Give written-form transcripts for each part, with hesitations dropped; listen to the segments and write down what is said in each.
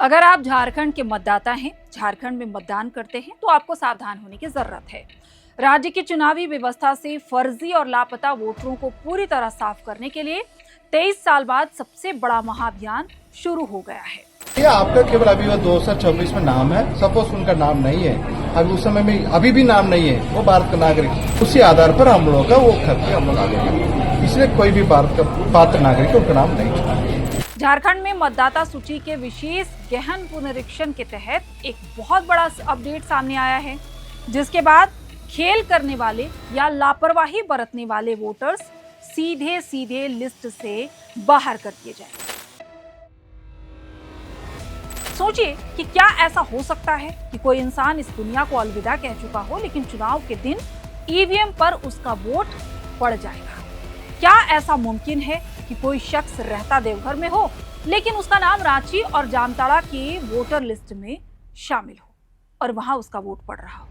अगर आप झारखंड के मतदाता हैं, झारखंड में मतदान करते हैं, तो आपको सावधान होने की जरूरत है। राज्य की चुनावी व्यवस्था से फर्जी और लापता वोटरों को पूरी तरह साफ करने के लिए 23 साल बाद सबसे बड़ा महाअभियान शुरू हो गया है। ये आपका केवल अभी वो 2026 में नाम है, सपोज उनका नाम नहीं है, अभी उस समय में अभी भी नाम नहीं है, वो भारत का नागरिक, उसी आधार पर हम लोगों का वो करके हम लोग आगे बढ़े। इसलिए कोई भी भारत का पात्र नागरिक उनका नाम नहीं चुना। झारखंड में मतदाता सूची के विशेष गहन पुनरीक्षण के तहत एक बहुत बड़ा अपडेट सामने आया है, जिसके बाद खेल करने वाले या लापरवाही बरतने वाले वोटर्स सीधे सीधे लिस्ट से बाहर कर दिए जाएंगे। सोचिए कि क्या ऐसा हो सकता है कि कोई इंसान इस दुनिया को अलविदा कह चुका हो, लेकिन चुनाव के दिन ईवीएम पर उसका वोट पड़ जाएगा। क्या ऐसा मुमकिन है कि कोई शख्स रहता देवघर में हो, लेकिन उसका नाम रांची और जामताड़ा की वोटर लिस्ट में शामिल हो और वहां उसका वोट पड़ रहा हो?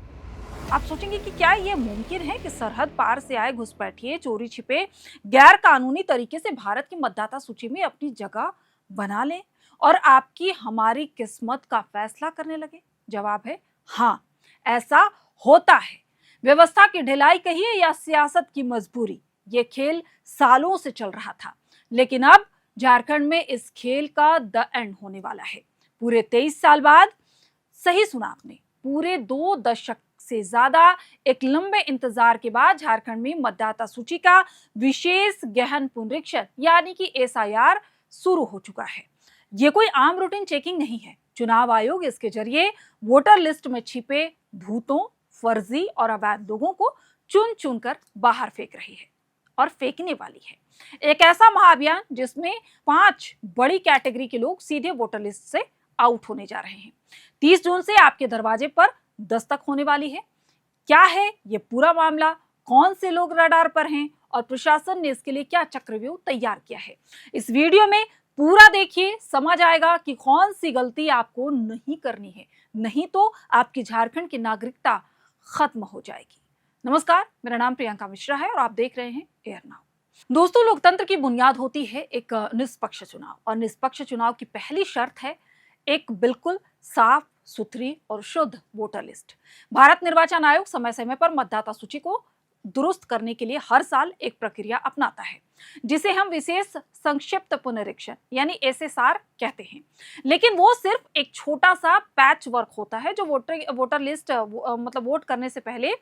आप सोचेंगे कि क्या यह मुमकिन है कि सरहद पार से आए घुसपैठिए चोरी छिपे गैर कानूनी तरीके से भारत की मतदाता सूची में अपनी जगह बना लें और आपकी हमारी किस्मत का फैसला करने लगे? जवाब है हाँ, ऐसा होता है। व्यवस्था की ढिलाई कहिए या सियासत की मजबूरी, ये खेल सालों से चल रहा था, लेकिन अब झारखंड में इस खेल का द एंड होने वाला है। पूरे 23 साल बाद, सही सुना आपने, पूरे 2 दशक से ज्यादा एक लंबे इंतजार के बाद झारखंड में मतदाता सूची का विशेष गहन पुनरीक्षण यानी कि एसआईआर शुरू हो चुका है। ये कोई आम रूटीन चेकिंग नहीं है। चुनाव आयोग इसके जरिए वोटर लिस्ट में छिपे भूतों, फर्जी और अवैध लोगों को चुन चुन कर बाहर फेंक रही है और फेंकने वाली है। एक ऐसा महाअभियान जिसमें 5 बड़ी कैटेगरी के लोग सीधे वोटर लिस्ट से आउट होने जा रहे हैं। 30 जून से आपके दरवाजे पर दस्तक होने वाली है। क्या है ये पूरा मामला, कौन से लोग रडार पर हैं और प्रशासन ने इसके लिए क्या चक्रव्यूह तैयार किया है, इस वीडियो में पूरा देखिए। समझ आएगा कि कौन सी गलती आपको नहीं करनी है, नहीं तो आपकी झारखंड की नागरिकता खत्म हो जाएगी। नमस्कार, मेरा नाम प्रियंका मिश्रा है और आप देख रहे हैं एयर नाउ। दोस्तों, लोकतंत्र की बुनियाद होती है एक निष्पक्ष चुनाव, और निष्पक्ष चुनाव की पहली शर्त है एक बिल्कुल साफ सुथरी और शुद्ध वोटर लिस्ट। भारत निर्वाचन आयोग समय समय पर मतदाता सूची को दुरुस्त करने के लिए हर साल एक प्रक्रिया अपनाता है, जिसे हम विशेष संक्षिप्त पुनरीक्षण यानी एसएसआर कहते हैं। लेकिन वो सिर्फ एक छोटा सा पैच वर्क होता है जो वोटर लिस्ट मतलब वोट करने से पहले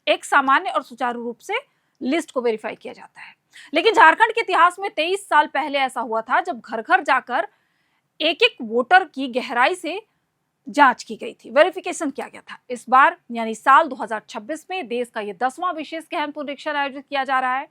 एक सामान्य और सुचारू रूप से लिस्ट को वेरीफाई किया जाता है। लेकिन झारखंड के इतिहास में 23 साल पहले ऐसा हुआ था, जब घर घर जाकर एक एक वोटर की गहराई से जांच की गई थी, वेरिफिकेशन किया गया था। इस बार यानी साल 2026 में देश का ये 10वां विशेष गहन पुनरीक्षण आयोजित किया जा रहा है।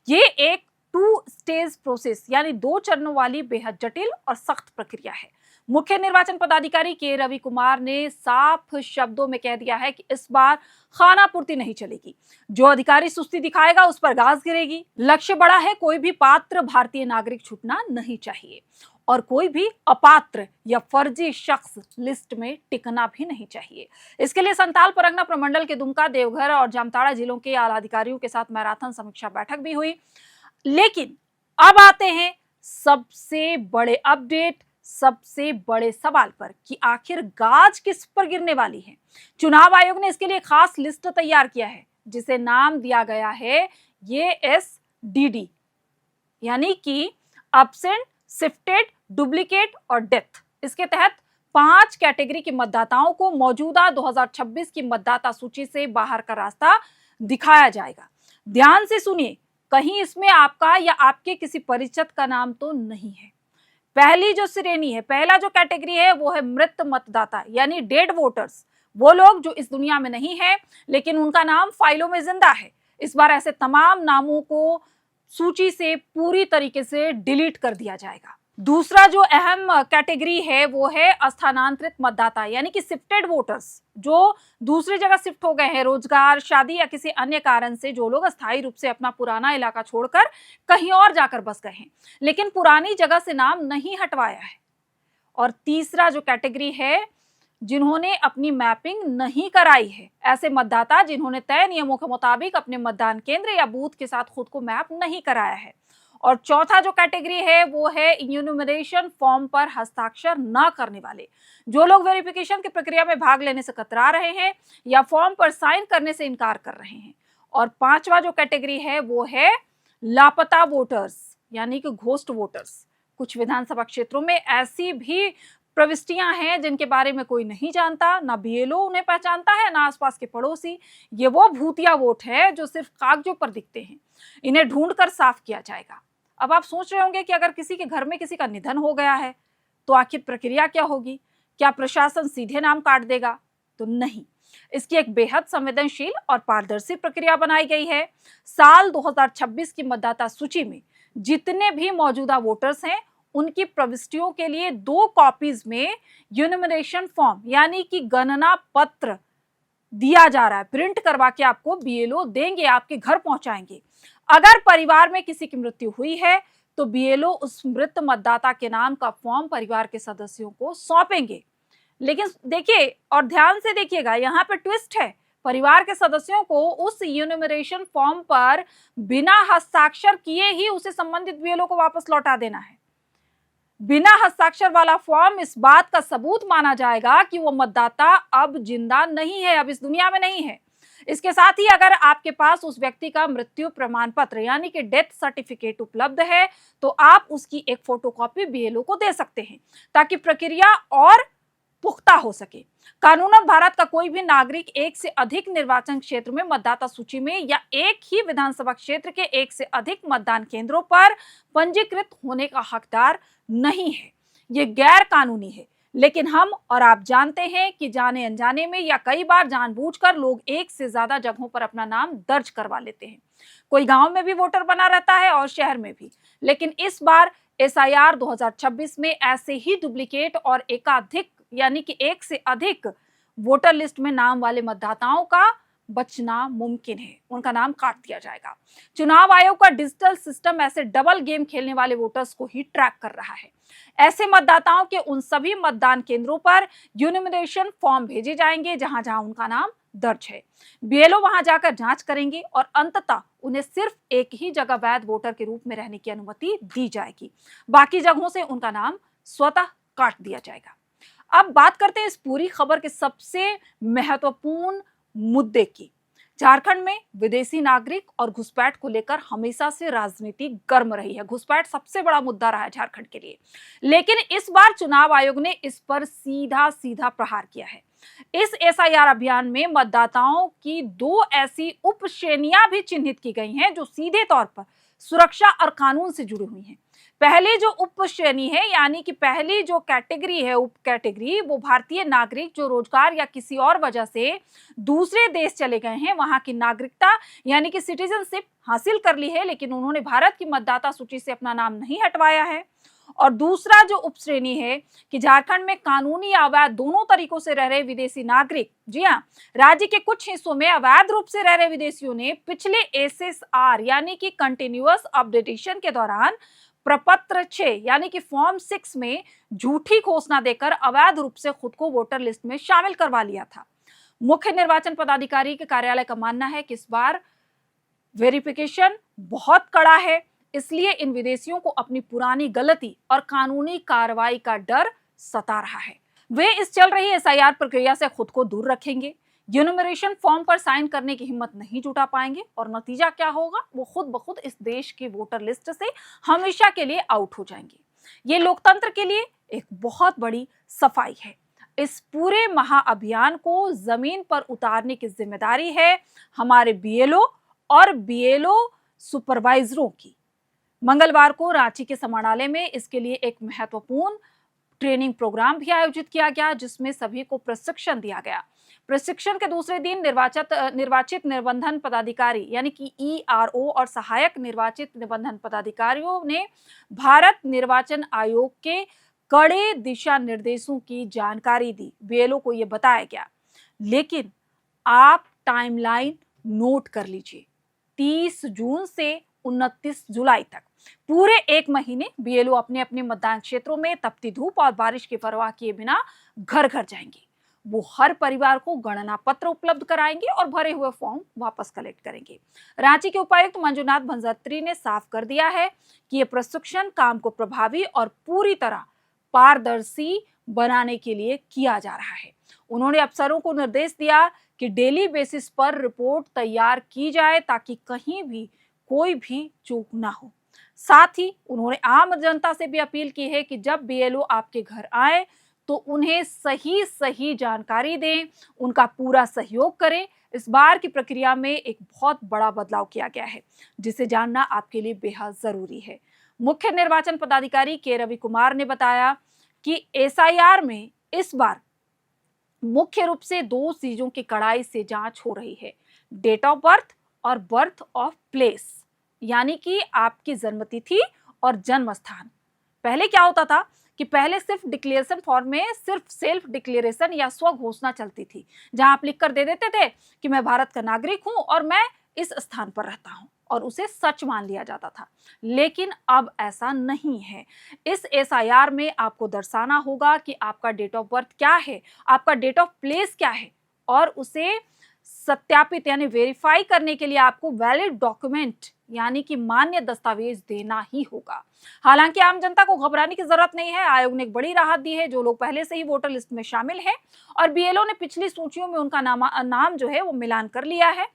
ये एक 2 स्टेज प्रोसेस यानी 2 चरणों वाली बेहद जटिल और सख्त प्रक्रिया है। मुख्य निर्वाचन पदाधिकारी के रवि कुमार ने साफ शब्दों में कह दिया है कि इस बार खानापूर्ति नहीं चलेगी। जो अधिकारी सुस्ती दिखाएगा उस पर गाज गिरेगी। लक्ष्य बड़ा है, कोई भी पात्र भारतीय नागरिक छूटना नहीं चाहिए और कोई भी अपात्र या फर्जी शख्स लिस्ट में टिकना भी नहीं चाहिए। इसके लिए संताल परगना प्रमंडल के दुमका, देवघर और जामताड़ा जिलों के आला अधिकारियों के साथ मैराथन समीक्षा बैठक भी हुई। लेकिन अब आते हैं सबसे बड़े अपडेट, सबसे बड़े सवाल पर कि आखिर गाज किस पर गिरने वाली है। चुनाव आयोग ने इसके लिए खास लिस्ट तैयार किया है, जिसे नाम दिया गया है एएसडीडी, यानी कि एब्सेंट, शिफ्टेड, डुप्लीकेट और डेथ। इसके तहत 5 कैटेगरी के मतदाताओं को मौजूदा 2026 की मतदाता सूची से बाहर का रास्ता दिखाया जाएगा। ध्यान से सुनिए, कहीं इसमें आपका या आपके किसी परिचित का नाम तो नहीं है। पहली जो श्रेणी है, पहला जो कैटेगरी है, वो है मृत मतदाता यानी डेड वोटर्स। वो लोग जो इस दुनिया में नहीं है लेकिन उनका नाम फाइलों में जिंदा है। इस बार ऐसे तमाम नामों को सूची से पूरी तरीके से डिलीट कर दिया जाएगा। दूसरा जो अहम कैटेगरी है वो है स्थानांतरित मतदाता यानी कि शिफ्टेड वोटर्स, जो दूसरी जगह शिफ्ट हो गए हैं, रोजगार, शादी या किसी अन्य कारण से जो लोग अस्थायी रूप से अपना पुराना इलाका छोड़कर कहीं और जाकर बस गए हैं लेकिन पुरानी जगह से नाम नहीं हटवाया है। और तीसरा जो कैटेगरी है, जिन्होंने अपनी मैपिंग नहीं कराई है, ऐसे मतदाता जिन्होंने तय नियमों के मुताबिक अपने मतदान केंद्र या बूथ के साथ खुद को मैप नहीं कराया है। और चौथा जो कैटेगरी है वो है इन्यूमरेशन फॉर्म पर हस्ताक्षर न करने वाले, जो लोग वेरिफिकेशन की प्रक्रिया में भाग लेने से कतरा रहे हैं या फॉर्म पर साइन करने से इनकार कर रहे हैं। और पांचवा जो कैटेगरी है वो है लापता वोटर्स, यानी कि घोस्ट वोटर्स। कुछ विधानसभा क्षेत्रों में ऐसी भी प्रविष्टियां हैं जिनके बारे में कोई नहीं जानता, ना बीएलओ उन्हें पहचानता है, ना आसपास के पड़ोसी। ये वो भूतिया वोट है जो सिर्फ कागजों पर दिखते हैं। इन्हें ढूंढकर साफ किया जाएगा। अब आप सोच रहे होंगे कि अगर किसी के घर में किसी का निधन हो गया है तो आखिर प्रक्रिया क्या होगी? क्या प्रशासन सीधे नाम काट देगा? तो नहीं, इसकी एक बेहद संवेदनशील और पारदर्शी प्रक्रिया बनाई गई है। साल 2026 की मतदाता सूची में जितने भी मौजूदा वोटर्स हैं उनकी प्रविष्टियों के लिए 2 कॉपीज में यूनिमरेशन फॉर्म यानी कि गणना पत्र दिया जा रहा है। प्रिंट करवा के आपको बीएलओ देंगे, आपके घर पहुंचाएंगे। अगर परिवार में किसी की मृत्यु हुई है तो बीएलओ उस मृत मतदाता के नाम का फॉर्म परिवार के सदस्यों को सौंपेंगे। लेकिन देखिए और ध्यान से देखिएगा, यहाँ पे ट्विस्ट है। परिवार के सदस्यों को उस यूनिमरेशन फॉर्म पर बिना हस्ताक्षर किए ही उसे संबंधित बीएलओ को वापस लौटा देना है। बिना हस्ताक्षर वाला फॉर्म इस बात का सबूत माना जाएगा कि वो मतदाता अब जिंदा नहीं है, अब इस दुनिया में नहीं है। इसके साथ ही अगर आपके पास उस व्यक्ति का मृत्यु प्रमाण पत्र यानी कि डेथ सर्टिफिकेट उपलब्ध है तो आप उसकी एक फोटोकॉपी बीएलओ को दे सकते हैं ताकि प्रक्रिया और पुख्ता हो सके। कानूनन भारत का कोई भी नागरिक एक से अधिक निर्वाचन क्षेत्र में मतदाता सूची में या एक ही विधानसभा क्षेत्र के एक से अधिक मतदान केंद्रों पर पंजीकृत होने का हकदार नहीं है। ये गैर कानूनी है। लेकिन हम और आप जानते हैं कि जाने अनजाने में या कई बार जानबूझकर लोग एक से ज्यादा जगहों पर अपना नाम दर्ज करवा लेते हैं। कोई गांव में भी वोटर बना रहता है और शहर में भी। लेकिन इस बार एसआईआर 2026 में ऐसे ही डुप्लीकेट और एकाधिक यानी कि एक से अधिक वोटर लिस्ट में नाम वाले मतदाताओं का बचना मुमकिन है। उनका नाम काट दिया जाएगा। चुनाव आयोग का डिजिटल सिस्टम ऐसे डबल गेम खेलने वाले वोटर्स को ही ट्रैक कर रहा है। ऐसे मतदाताओं के उन सभी मतदान केंद्रों पर यूनिमरेशन फॉर्म भेजे जाएंगे जहां जहां उनका नाम दर्ज है। बीएलओ वहां जाकर जांच करेंगे और अंततः उन्हें सिर्फ एक ही जगह वैध वोटर के रूप में रहने की अनुमति दी जाएगी। बाकी जगहों से उनका नाम स्वतः काट दिया जाएगा। अब बात करते हैं इस पूरी खबर के सबसे महत्वपूर्ण मुद्दे की। झारखंड में विदेशी नागरिक और घुसपैठ को लेकर हमेशा से राजनीति गर्म रही है। घुसपैठ सबसे बड़ा मुद्दा रहा है झारखंड के लिए। लेकिन इस बार चुनाव आयोग ने इस पर सीधा सीधा प्रहार किया है। इस एसआईआर अभियान में मतदाताओं की 2 ऐसी उप श्रेणियां भी चिन्हित की गई हैं जो सीधे तौर पर सुरक्षा और कानून से जुड़ी हुई हैं। पहली जो उप श्रेणी है यानी कि पहली जो कैटेगरी है, उप कैटेगरी, वो भारतीय नागरिक जो रोजगार या किसी और वजह से दूसरे देश चले गए हैं, वहां की नागरिकता यानी कि सिटीजनशिप हासिल कर ली है लेकिन उन्होंने भारत की मतदाता सूची से अपना नाम नहीं हटवाया है। और दूसरा जो उप श्रेणी है कि झारखंड में कानूनी या अवैध दोनों तरीकों से रह रहे विदेशी नागरिक, जी हाँ, राज्य के कुछ हिस्सों में अवैध रूप से रह रहे विदेशियों ने पिछले एसएसआर यानी कि कंटिन्यूअस अपडेटेशन के दौरान प्रपत्र 6 यानी कि फॉर्म 6 में झूठी घोषणा देकर अवैध रूप से खुद को वोटर लिस्ट में शामिल करवा लिया था। मुख्य निर्वाचन पदाधिकारी के कार्यालय का मानना है कि इस बार वेरिफिकेशन बहुत कड़ा है, इसलिए इन विदेशियों को अपनी पुरानी गलती और कानूनी कार्रवाई का डर सता रहा है। वे इस चल रही एसआईआर प्रक्रिया से खुद को दूर रखेंगे, यूनिमरेशन फॉर्म पर साइन करने की हिम्मत नहीं जुटा पाएंगे और नतीजा क्या होगा, वो खुद ब खुद इस देश की वोटर लिस्ट से हमेशा के लिए आउट हो जाएंगे। ये लोकतंत्र के लिए एक बहुत बड़ी सफाई है। इस पूरे महाअभियान को जमीन पर उतारने की जिम्मेदारी है हमारे बीएलओ और बीएलओ सुपरवाइजरों की। मंगलवार को रांची के समाहरणालय में इसके लिए एक महत्वपूर्ण ट्रेनिंग प्रोग्राम भी आयोजित किया गया जिसमें सभी को प्रशिक्षण दिया गया। प्रशिक्षण के दूसरे दिन निर्वाचित निबंधन पदाधिकारी यानी कि ईआरओ और सहायक निर्वाचित निबंधन पदाधिकारियों ने भारत निर्वाचन आयोग के कड़े दिशा निर्देशों की जानकारी दी। बीएलओ को यह बताया गया, लेकिन आप टाइमलाइन नोट कर लीजिए, 30 जून से 29 जुलाई तक पूरे 1 महीने बीएलओ अपने अपने मतदान क्षेत्रों में तपती धूप और बारिश की परवाह किए बिना घर घर जाएंगे। वो हर परिवार को गणना पत्र उपलब्ध कराएंगे और भरे हुए फॉर्म वापस कलेक्ट करेंगे। रांची के उपायुक्त मंजुनाथ भंसात्री ने साफ कर दिया है कि ये प्रशिक्षण काम को प्रभावी और पूरी तरह पारदर्शी बनाने के लिए किया जा रहा है। उन्होंने अफसरों को निर्देश दिया कि डेली बेसिस पर रिपोर्ट तैयार की जाए ताकि कहीं भी कोई भी चूक ना हो। साथ ही उन्होंने आम जनता से भी अपील की है कि जब बीएलओ आपके घर आए तो उन्हें सही जानकारी दें, उनका पूरा सहयोग करें। इस बार की प्रक्रिया में एक बहुत बड़ा बदलाव किया गया है जिसे जानना आपके लिए बेहद जरूरी है। मुख्य निर्वाचन पदाधिकारी के रवि कुमार ने बताया कि एसआईआर में इस बार मुख्य रूप से 2 चीजों की कड़ाई से जांच हो रही है, डेट ऑफ बर्थ और बर्थ ऑफ प्लेस, यानी कि आपकी जन्मतिथि और जन्म स्थान। पहले क्या होता था कि पहले सिर्फ डिक्लेरेशन फॉर्म में सिर्फ सेल्फ डिक्लेरेशन या स्व घोषणा चलती थी, जहां आप लिख कर दे देते थे कि मैं भारत का नागरिक हूं और मैं इस स्थान पर रहता हूं, और उसे सच मान लिया जाता था। लेकिन अब ऐसा नहीं है। इस एसआईआर में आपको दर्शाना होगा कि आपका डेट ऑफ बर्थ क्या है, आपका डेट ऑफ प्लेस क्या है, और उसे सत्यापित यानी वेरीफाई करने के लिए आपको वैलिड डॉक्यूमेंट यानी कि मान्य दस्तावेज देना ही होगा। हालांकि आम जनता को घबराने की जरूरत नहीं है। आयोग ने एक बड़ी राहत दी है। जो लोग पहले से ही वोटर लिस्ट में शामिल हैं और बीएलओ ने पिछली सूचियों में उनका नाम जो है वो मिलान कर लिया है,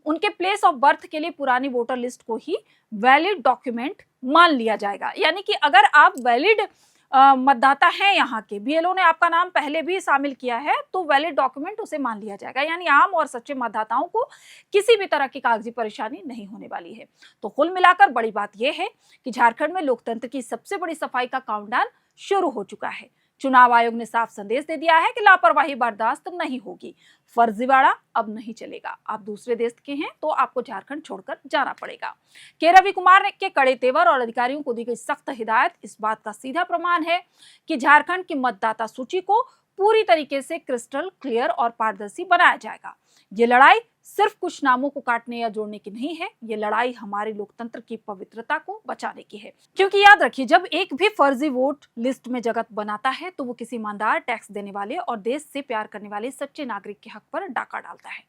उनके प्लेस ऑफ बर्थ के लिए पुरानी वोटर लिस्ट को ही वैलिड डॉक्यूमेंट मान लिया जाएगा। यानी कि अगर आप वैलिड मतदाता हैं यहाँ के, बीएलओ ने आपका नाम पहले भी शामिल किया है, तो वैलिड डॉक्यूमेंट उसे मान लिया जाएगा। यानी आम और सच्चे मतदाताओं को किसी भी तरह की कागजी परेशानी नहीं होने वाली है। तो कुल मिलाकर बड़ी बात यह है कि झारखंड में लोकतंत्र की सबसे बड़ी सफाई का काउंटडाउन शुरू हो चुका है। चुनाव आयोग ने साफ संदेश दे दिया है कि लापरवाही बर्दाश्त नहीं होगी, फर्जीवाड़ा अब नहीं चलेगा। आप दूसरे देश के हैं तो आपको झारखंड छोड़कर जाना पड़ेगा। के रवि कुमार के कड़े तेवर और अधिकारियों को दी गई सख्त हिदायत इस बात का सीधा प्रमाण है कि झारखंड की मतदाता सूची को पूरी तरीके से क्रिस्टल क्लियर और पारदर्शी बनाया जाएगा। ये लड़ाई सिर्फ कुछ नामों को काटने या जोड़ने की नहीं है, ये लड़ाई हमारे लोकतंत्र की पवित्रता को बचाने की है। क्योंकि याद रखिए, जब एक भी फर्जी वोट लिस्ट में जगत बनाता है तो वो किसी ईमानदार, टैक्स देने वाले और देश से प्यार करने वाले सच्चे नागरिक के हक पर डाका डालता है।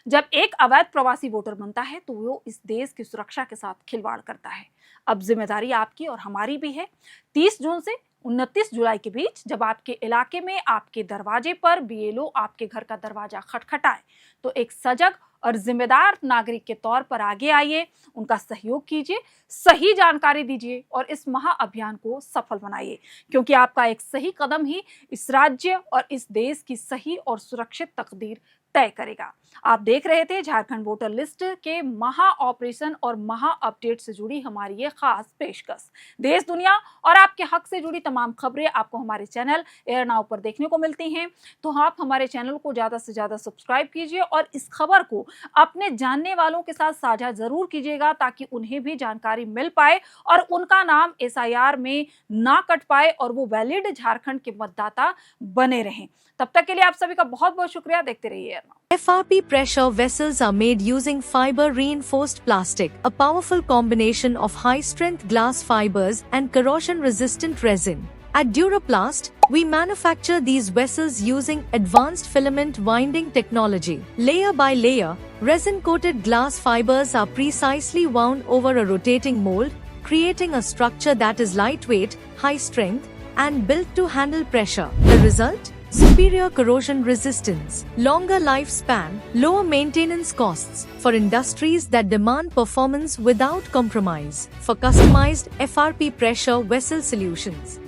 जब एक अवैध प्रवासी वोटर बनता है तो वो इस देश की सुरक्षा के साथ खिलवाड़ करता है। अब जिम्मेदारी आपकी और हमारी भी है। 30 जून से 29 जुलाई के बीच जब आपके इलाके में आपके दरवाजे पर बीएलओ आपके घर का दरवाजा खटखटाए तो एक सजग और जिम्मेदार नागरिक के तौर पर आगे आइए, उनका सहयोग कीजिए, सही जानकारी दीजिए और इस महाअभियान को सफल बनाइए, क्योंकि आपका एक सही कदम ही इस राज्य और इस देश की सही और सुरक्षित तकदीर तय करेगा। आप देख रहे थे झारखंड वोटर लिस्ट के महा ऑपरेशन और महा अपडेट से जुड़ी हमारी ये खास पेशकश। देश, दुनिया और आपके हक से जुड़ी तमाम खबरें आपको हमारे चैनल एयर नाउ पर देखने को मिलती हैं, तो आप हमारे चैनल को ज्यादा से ज्यादा सब्सक्राइब कीजिए और इस खबर को अपने जानने वालों के साथ साझा जरूर कीजिएगा ताकि उन्हें भी जानकारी मिल पाए और उनका नाम एसआईआर में ना कट पाए और वो वैलिड झारखंड के मतदाता बने रहें। तब तक के लिए आप सभी का बहुत बहुत शुक्रिया। देखते रहिए। FRP pressure vessels are made using fiber reinforced plastic, a powerful combination of high-strength glass fibers and corrosion-resistant resin. At Duraplast, we manufacture these vessels using advanced filament winding technology. Layer by layer, resin-coated glass fibers are precisely wound over a rotating mold, creating a structure that is lightweight, high-strength, and built to handle pressure. The result? Superior corrosion resistance, longer lifespan, lower maintenance costs for industries that demand performance without compromise. For customized FRP pressure vessel solutions,